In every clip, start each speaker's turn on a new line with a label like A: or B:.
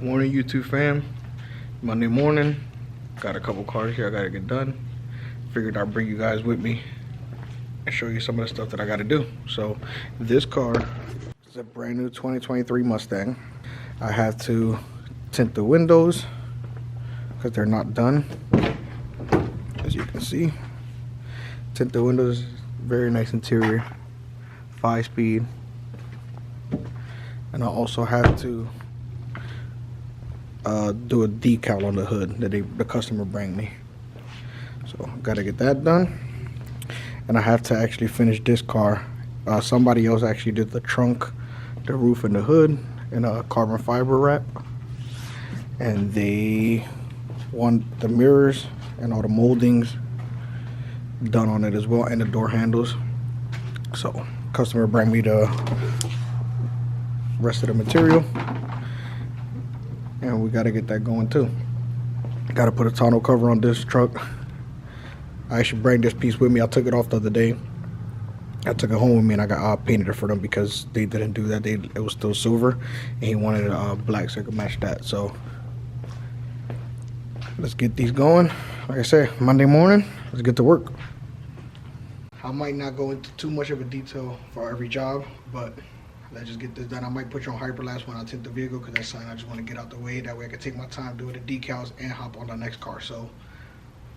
A: Morning, YouTube fam. Monday morning. Got a couple cars here I gotta get done. Figured I'd bring you guys with me and show you some of the stuff that I gotta do. So this car is a brand new 2023 Mustang. I have to tint the windows because they're not done. As you can see, tint the windows. Very nice interior, 5-speed. And I also have to do a decal on the hood that the customer bring me. So gotta get that done. And I have to actually finish this car. Somebody else actually did the trunk, the roof, and the hood in a carbon fiber wrap. And they want the mirrors and all the moldings done on it as well, and the door handles. So customer bring me the rest of the material, and we got to get that going too. Got to put a tonneau cover on this truck. I actually bring this piece with me. I took it off the other day. I took it home with me and I got painted it for them because they didn't do that. It was still silver and he wanted black so I could match that. So let's get these going. Like I said, Monday morning, let's get to work. I might not go into too much of a detail for every job, but let's just get this done. I might put you on hyperlapse when I tint the vehicle because that's something I just want to get out the way. That way I can take my time doing the decals and hop on the next car. So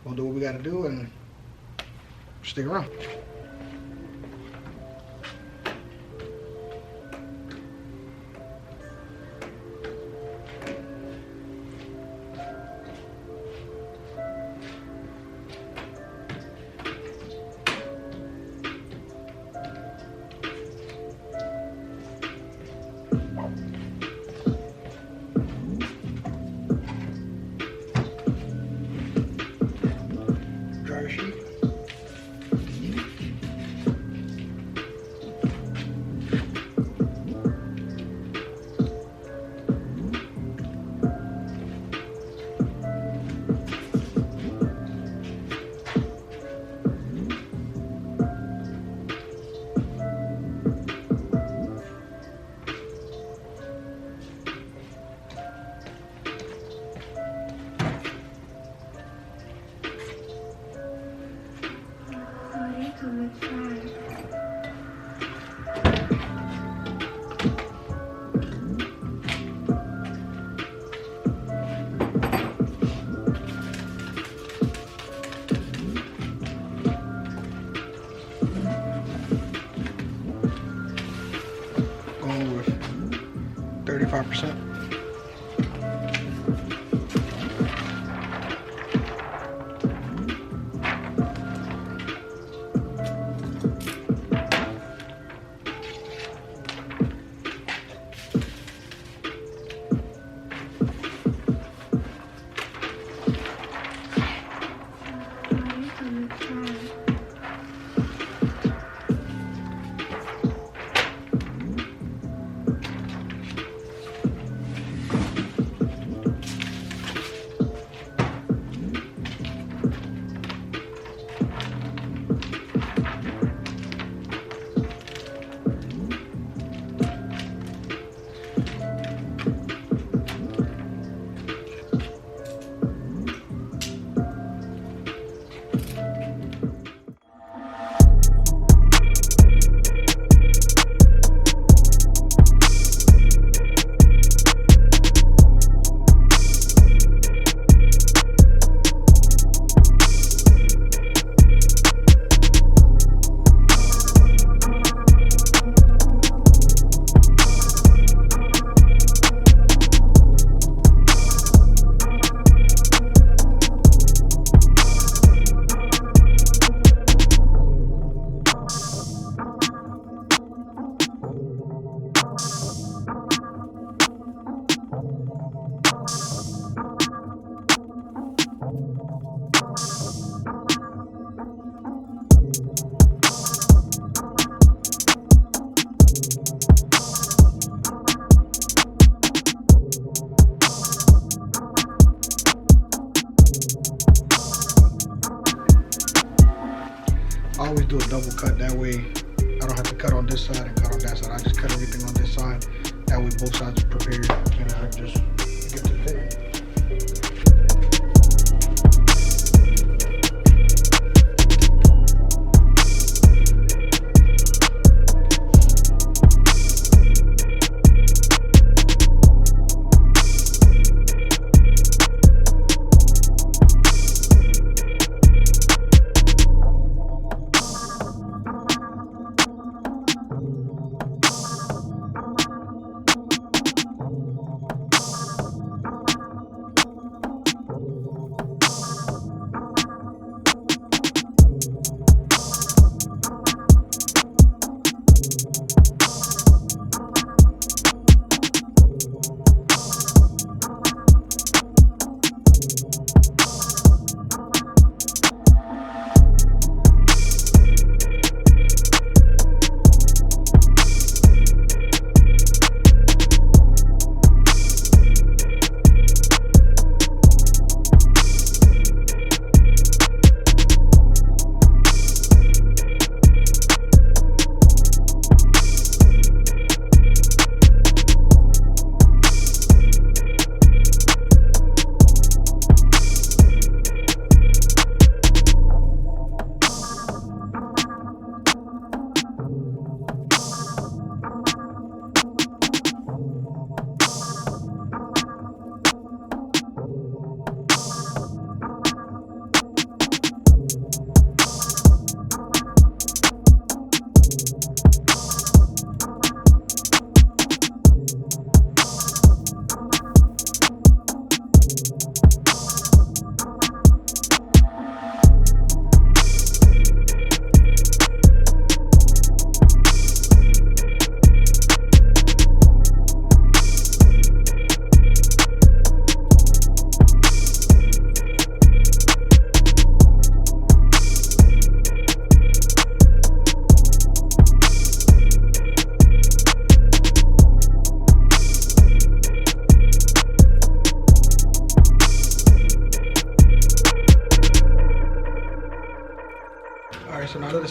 A: we'll do what we got to do and stick around. Dryer sheet. Going with 35%. I always do a double cut, that way I don't have to cut on this side and cut on that side. I just cut everything on this side, that way both sides are prepared, and I just get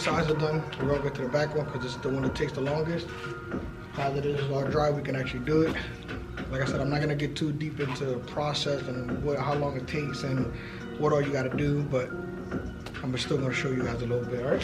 A: sides are done, we're gonna go to the back one because it's the one that takes the longest. Now that it is all dry, we can actually do it. Like I said, I'm not gonna get too deep into the process and how long it takes and what all you gotta do, but I'm still gonna show you guys a little bit, all right?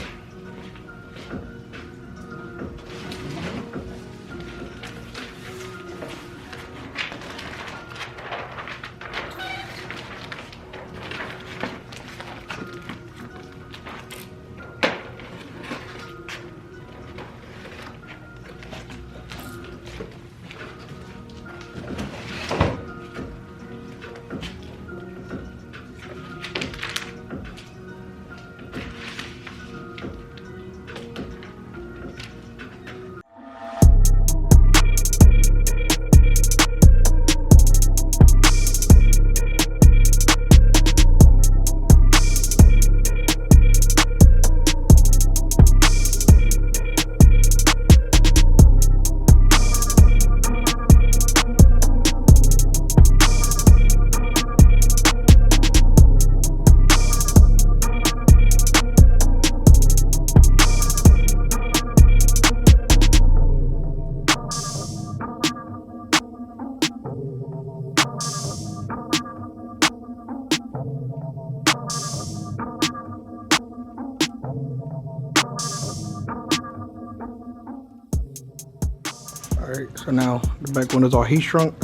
A: Alright, so now the back one is all heat shrunk.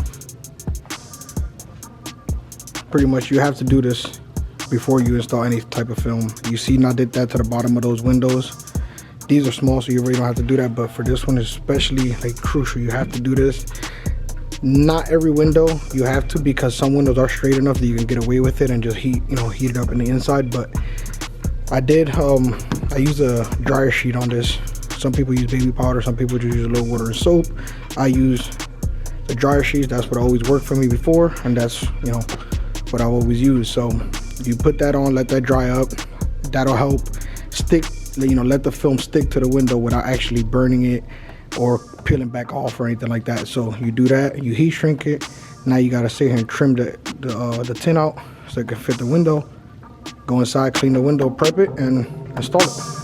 A: Pretty much you have to do this before you install any type of film. You see, I did that to the bottom of those windows. These are small, so you really don't have to do that, but for this one especially, like, crucial, you have to do this. Not every window you have to, because some windows are straight enough that you can get away with it and just heat it up in the inside. But I did I use a dryer sheet on this. Some people use baby powder, some people just use a little water and soap. I use the dryer sheets. That's what always worked for me before, and that's what I always use. So you put that on, let that dry up. That'll help stick, let the film stick to the window without actually burning it or peeling back off or anything like that. So you do that, you heat shrink it. Now you gotta sit here and trim the tint out so it can fit the window. Go inside, clean the window, prep it, and install it.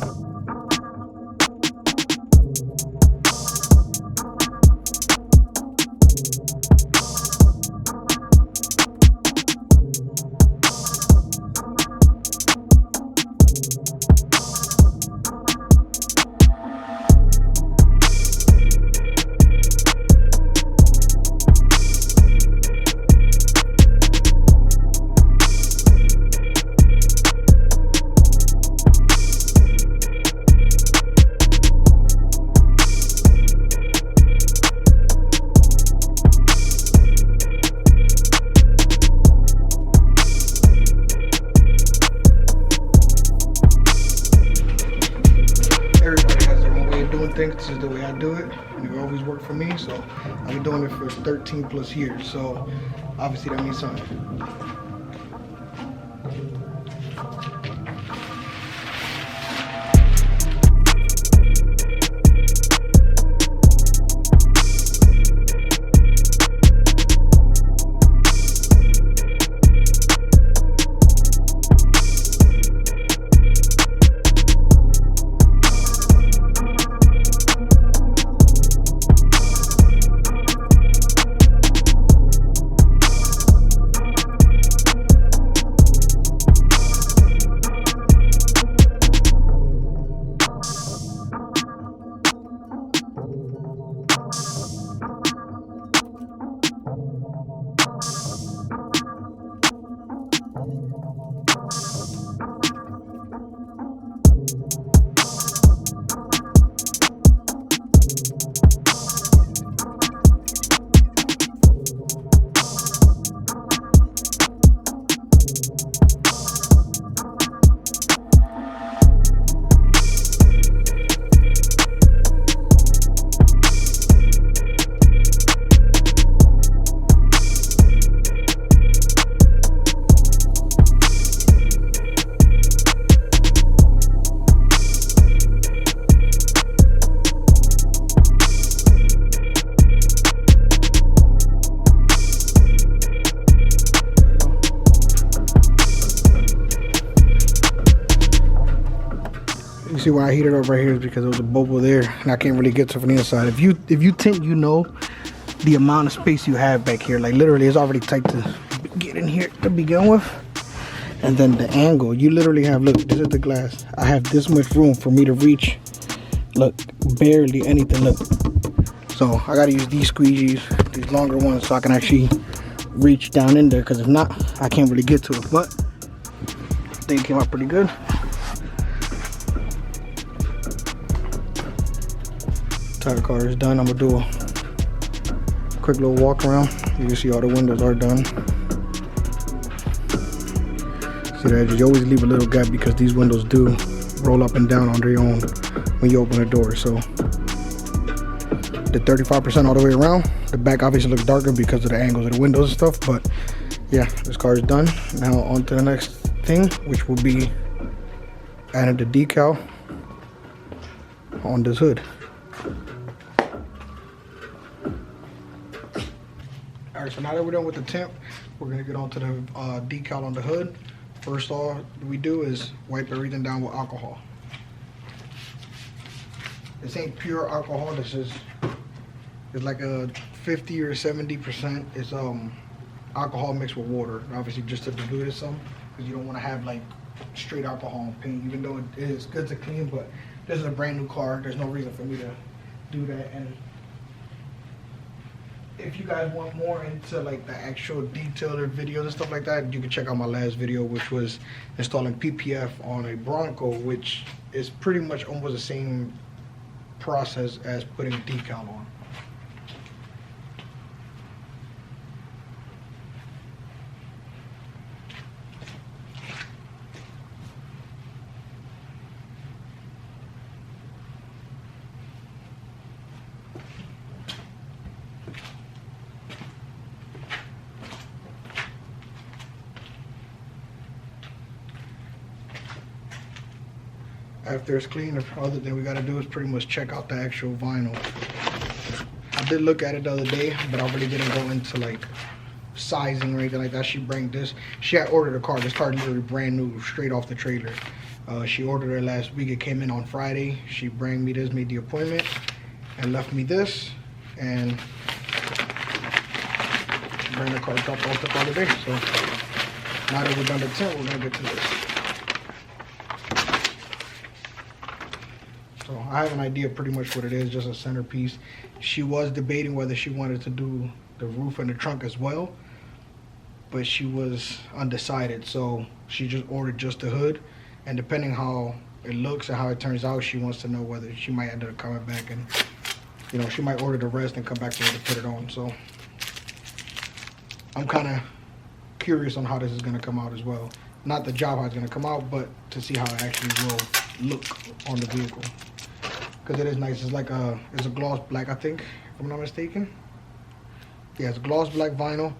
A: This is the way I do it, and it always worked for me. So I've been doing it for 13 plus years, so obviously that means something. See why I heated up right here is because there was a bubble there and I can't really get to it from the inside. If you tint, you know the amount of space you have back here. Like literally it's already tight to get in here to begin with. And then the angle, you literally have, look, this is the glass. I have this much room for me to reach. Look, barely anything, look. So I gotta use these squeegees, these longer ones, so I can actually reach down in there, because if not, I can't really get to it. But I think it came out pretty good. Tire car is done. I'm gonna do a quick little walk around. You can see all the windows are done. See the edges, you always leave a little gap because these windows do roll up and down on their own when you open the door. So the 35% all the way around. The back obviously looks darker because of the angles of the windows and stuff, but yeah, this car is done. Now on to the next thing, which will be adding the decal on this hood. Alright, so now that we're done with the tint, we're gonna get onto the decal on the hood. First all we do is wipe everything down with alcohol. This ain't pure alcohol, this is like a 50 or 70%. It's alcohol mixed with water, obviously just to dilute it some, because you don't want to have like straight alcohol in paint, even though it is good to clean. But this is a brand new car, there's no reason for me to do that. And if you guys want more into like the actual detailed videos and stuff like that, you can check out my last video, which was installing PPF on a Bronco, which is pretty much almost the same process as putting decal on. After it's clean, the other thing we gotta do is pretty much check out the actual vinyl. I did look at it the other day, but I really didn't go into like sizing or anything like that. She had ordered a car. This car literally brand new, straight off the trailer. She ordered it last week. It came in on Friday. She brought me this, made the appointment, and left me this, and bring the car dropped off the car today. So now that we're done the tint, we're gonna get to this. So I have an idea pretty much what it is, just a centerpiece. She was debating whether she wanted to do the roof and the trunk as well, but she was undecided. So she just ordered just the hood, and depending how it looks and how it turns out, she wants to know whether she might end up coming back and, you know, she might order the rest and come back to her to put it on. So I'm kind of curious on how this is going to come out as well. Not the job how it's going to come out, but to see how it actually will look on the vehicle. Because it is nice. It's like it's a gloss black, I think, if I'm not mistaken. Yeah, it's gloss black vinyl.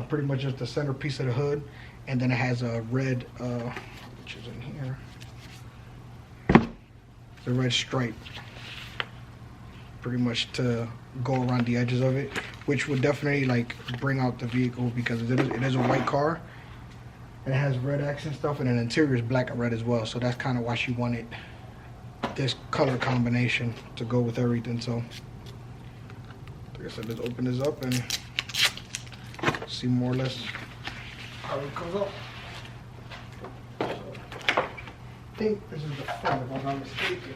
A: Pretty much just the centerpiece of the hood. And then it has a red, which is in here. The red stripe. Pretty much to go around the edges of it. Which would definitely like bring out the vehicle, because it is a white car. And it has red accent stuff, and the interior is black and red as well. So that's kind of why she wanted this color combination to go with everything. So like I said, let's open this up and see more or less how it comes up. So, I think this is the front, if I'm not mistaken.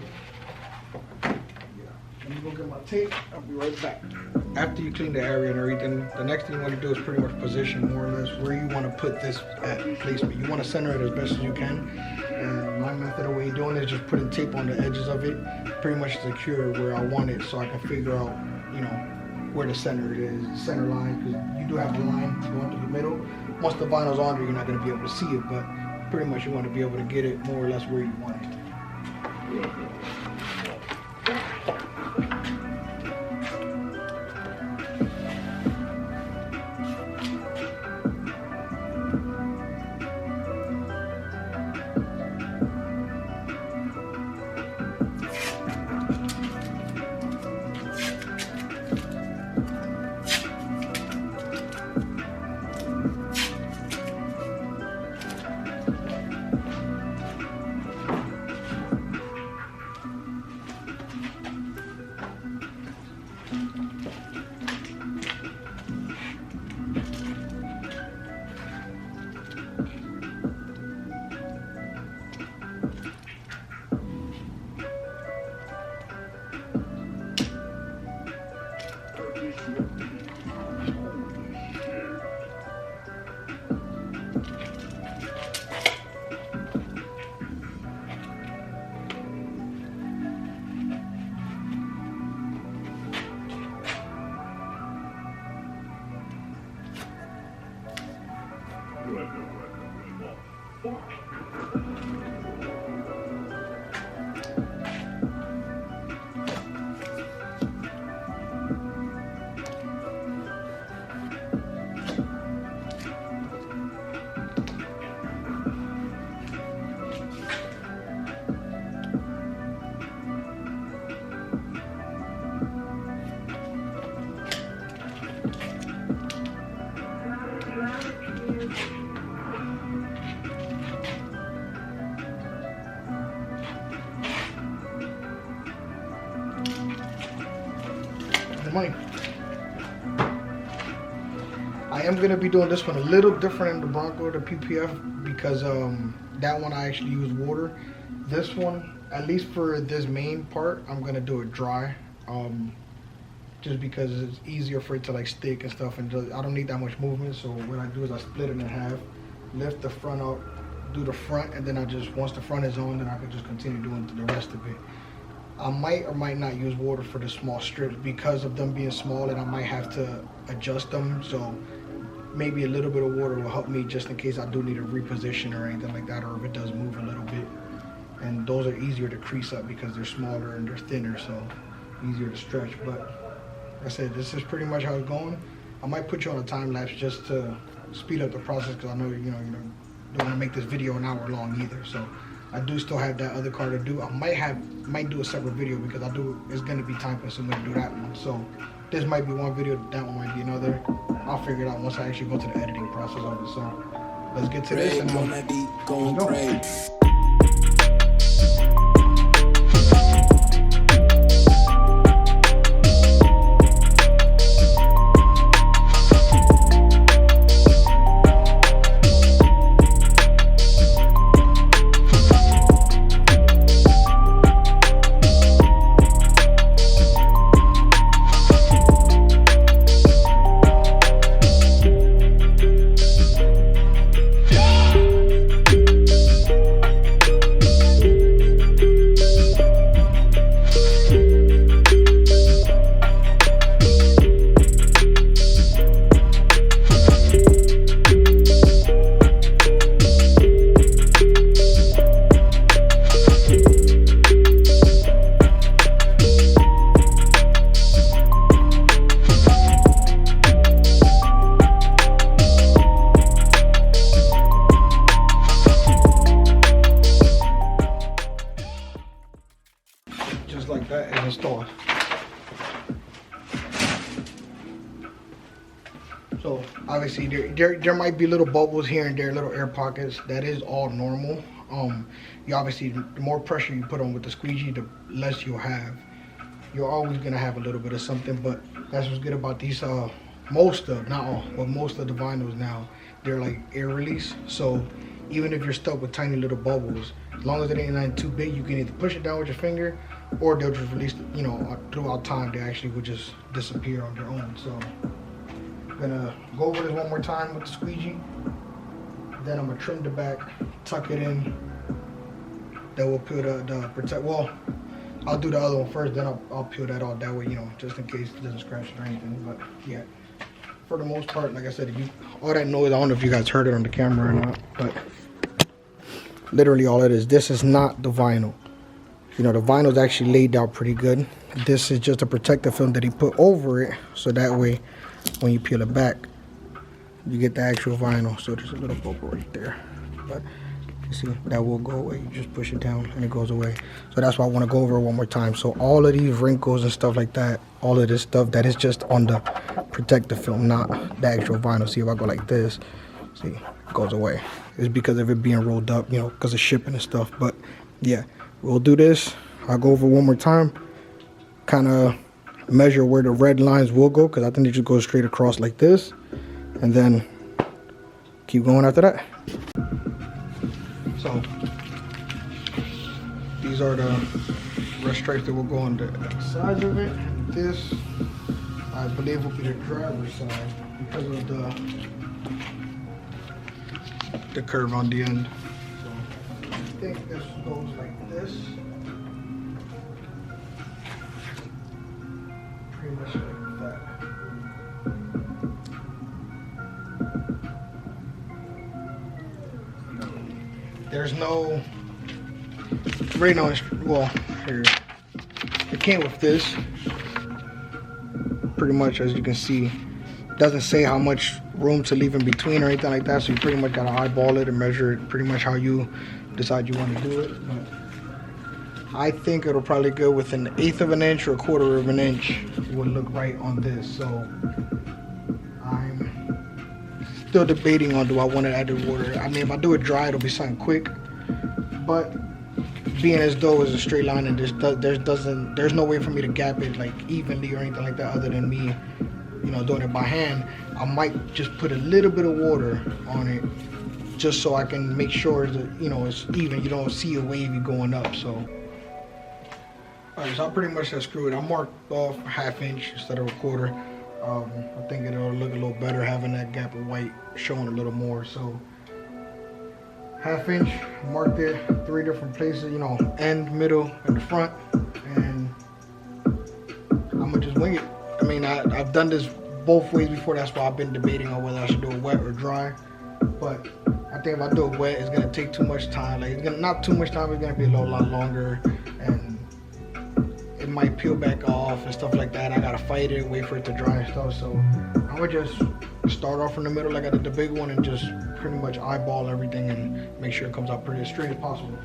A: Let me go get my tape. I'll be right back. After you clean the area and everything, the next thing you want to do is pretty much position more or less where you want to put this at placement. You want to center it as best as you can. And my method of way of doing it is just putting tape on the edges of it, pretty much secure where I want it, so I can figure out, you know, where the center is, center line, because you do have a line going through the middle. Once the vinyl's on there, you're not going to be able to see it, but pretty much you want to be able to get it more or less where you want it. Money. I am gonna be doing this one a little different than the Bronco, the PPF, because that one I actually use water. This one, at least for this main part, I'm gonna do it dry, just because it's easier for it to like stick and stuff, and just, I don't need that much movement. So what I do is I split it in half, lift the front up, do the front, and then I just, once the front is on, then I can just continue doing the rest of it. I might or might not use water for the small strips because of them being small, and I might have to adjust them. So maybe a little bit of water will help me just in case I do need a reposition or anything like that, or if it does move a little bit. And those are easier to crease up because they're smaller and they're thinner, so easier to stretch. But like I said, this is pretty much how it's going. I might put you on a time lapse just to speed up the process, because I know you don't want to make this video an hour long either. So I do still have that other car to do. I might do a separate video because it's gonna be time consuming to do that one. So this might be one video, that one might be another. I'll figure it out once I actually go to the editing process of it. So let's get to this and let's go. Like that is installed. So obviously there might be little bubbles here and there, little air pockets. That is all normal. You obviously, the more pressure you put on with the squeegee, the less you'll have. You're always gonna have a little bit of something, but that's what's good about these. Most of, not all, but most of the vinyls now, they're like air release. So even if you're stuck with tiny little bubbles, as long as it ain't nothing too big, you can either push it down with your finger, or they'll just release, throughout time, they actually will just disappear on their own. So I'm gonna go over this one more time with the squeegee. Then I'm gonna trim the back, tuck it in. Then we'll peel the protect. Well, I'll do the other one first, then I'll peel that off. That way, just in case it doesn't scratch it or anything. But yeah, for the most part, like I said, all that noise, I don't know if you guys heard it on the camera or not, but literally all it is. This is not the vinyl. The vinyl is actually laid out pretty good. This is just a protective film that he put over it, so that way when you peel it back, you get the actual vinyl. So there's a little bubble right there, but you see that will go away. You just push it down and it goes away. So that's why I want to go over it one more time. So all of these wrinkles and stuff like that, all of this stuff, that is just on the protective film, not the actual vinyl. See, if I go like this, see, it goes away. It's because of it being rolled up, because of shipping and stuff. But yeah, we'll do this. I'll go over one more time, kind of measure where the red lines will go, because I think they just go straight across like this, and then keep going after that. So these are the red stripes that will go on the sides of it. This, I believe, will be the driver's side because of the curve on the end. So I think this goes like this. Pretty much like that. There's no, right now, well, here, it came with this. Pretty much, as you can see, doesn't say how much room to leave in between or anything like that, so you pretty much gotta eyeball it and measure it pretty much how you decide you want to do it. But I think it'll probably go with an 1/8 of an inch or 1/4 of an inch would look right on this. So I'm still debating on, do I want to add the water. I mean, if I do it dry, it'll be something quick, but being as though it's a straight line and there's no way for me to gap it like evenly or anything like that other than me, you know, doing it by hand, I might just put a little bit of water on it just so I can make sure that, you know, it's even. You don't see a wavy going up. So alright, so I pretty much have screwed it. I marked off a 1/2 inch instead of a 1/4. I think it'll look a little better having that gap of white showing a little more. So 1/2 inch, marked it 3 different places, you know, end, middle, and the front, and I'm gonna just wing it. I mean, I've done this both ways before. That's why I've been debating on whether I should do it wet or dry. But I think if I do it wet, it's gonna take too much time. Like, it's gonna, not too much time, it's gonna be a lot longer, and it might peel back off and stuff like that. I gotta fight it, wait for it to dry and stuff. So I would just start off in the middle like I did the big one and just pretty much eyeball everything and make sure it comes out pretty as straight as possible.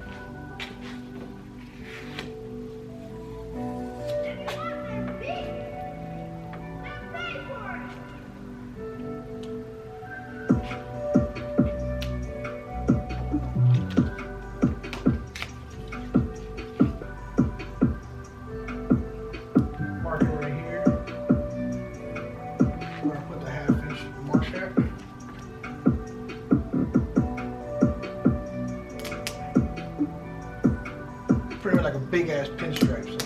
A: Pretty much like a big ass pinstripe. So.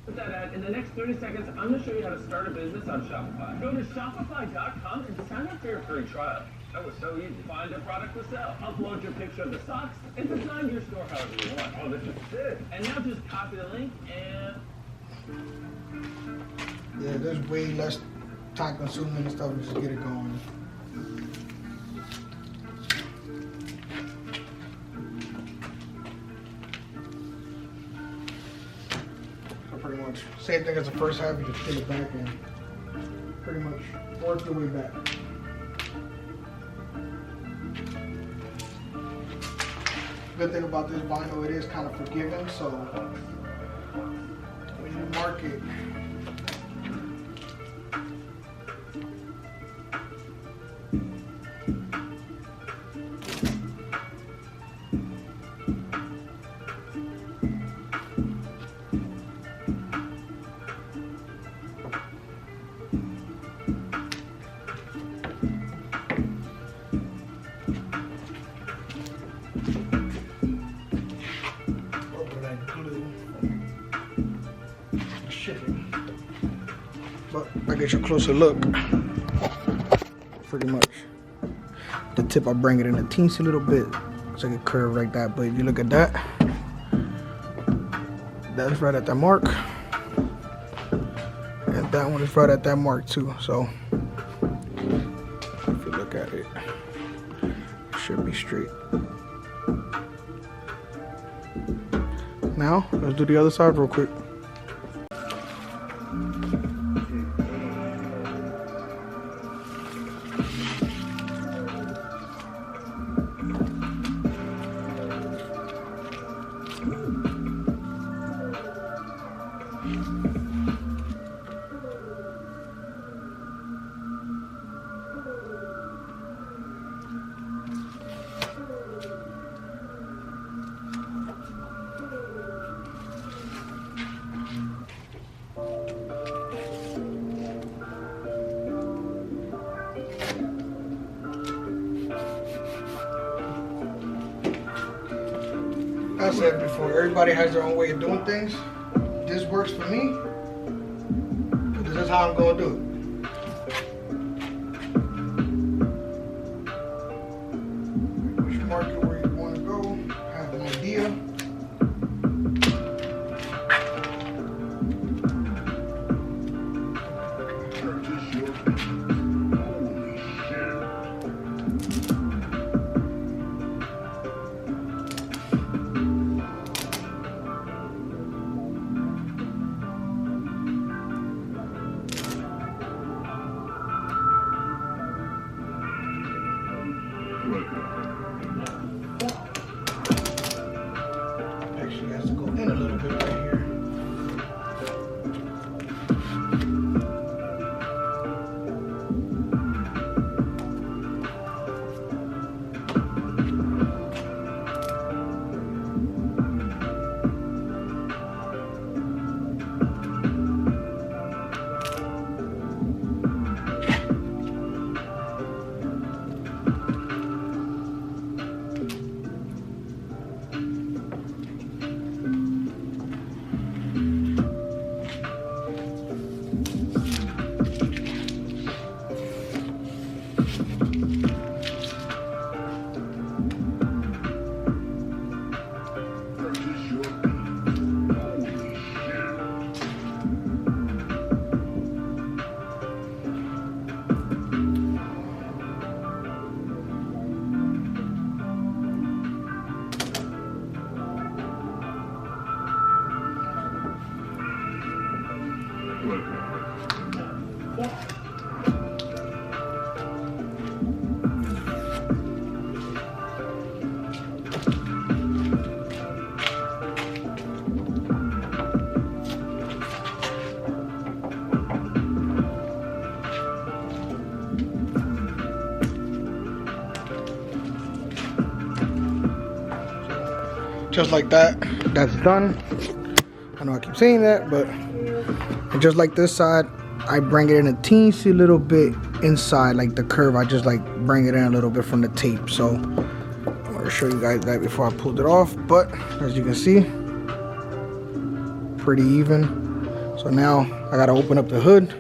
B: Put that ad. In the next 30 seconds, I'm going to show you how to start a business on Shopify. Go to shopify.com and sign up for your free trial. That was so easy. Find a product to sell, upload your picture of the socks, and design your store however you want. Oh, this is sick. And now just copy the link and...
A: Yeah, there's way less time consuming and stuff to just get it going. So pretty much, same thing as the first half, you just peel it back and pretty much work your way back. Good thing about this vinyl, it is kind of forgiving, so when you mark it, but I get you a closer look. Pretty much the tip, I bring it in a teensy little bit so it can curve like that. But if you look at that, that's right at that mark, and that one is right at that mark too. So if you look at it, it should be straight. Now let's do the other side real quick. I said before, everybody has their own way of doing things. This works for me. This is how I'm going to do it. Actually has to go in a little bit right here. Just like that, that's done. I know I keep saying that, but just like this side, I bring it in a teensy little bit inside, like the curve. I just like bring it in a little bit from the tape. So I'm gonna show you guys that before I pulled it off. But as you can see, pretty even. So now I gotta open up the hood,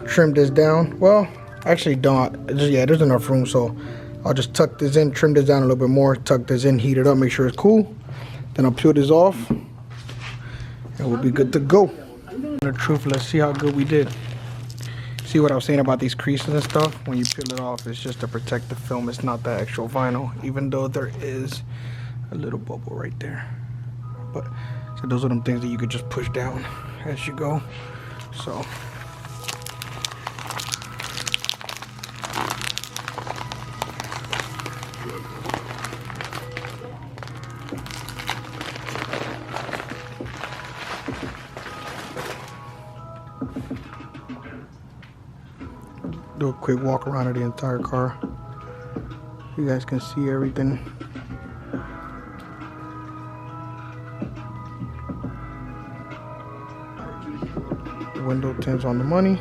A: trim this down. Well, actually don't. Yeah, there's enough room, so I'll just tuck this in, trim this down a little bit more, tuck this in, heat it up, make sure it's cool. Then I'll peel this off, and we'll be good to go. The truth, let's see how good we did. See what I was saying about these creases and stuff? When you peel it off, it's just to protect the film. It's not the actual vinyl, even though there is a little bubble right there. But so those are them things that you could just push down as you go. So. Do a quick walk around of the entire car. You guys can see everything. Window tints on the money.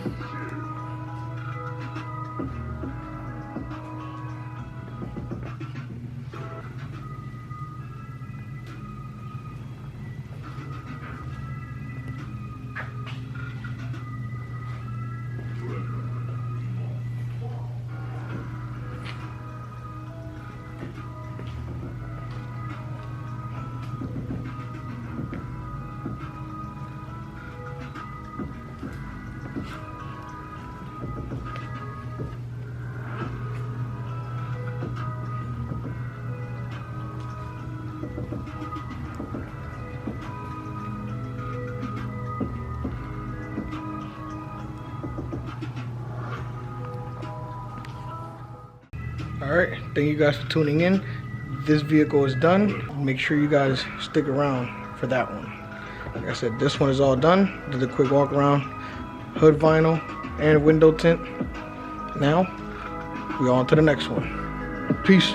A: Alright, thank you guys for tuning in. This vehicle is done. Make sure you guys stick around for that one. Like I said, this one is all done. Did a quick walk around. Hood vinyl and window tint. Now, we're on to the next one. Peace.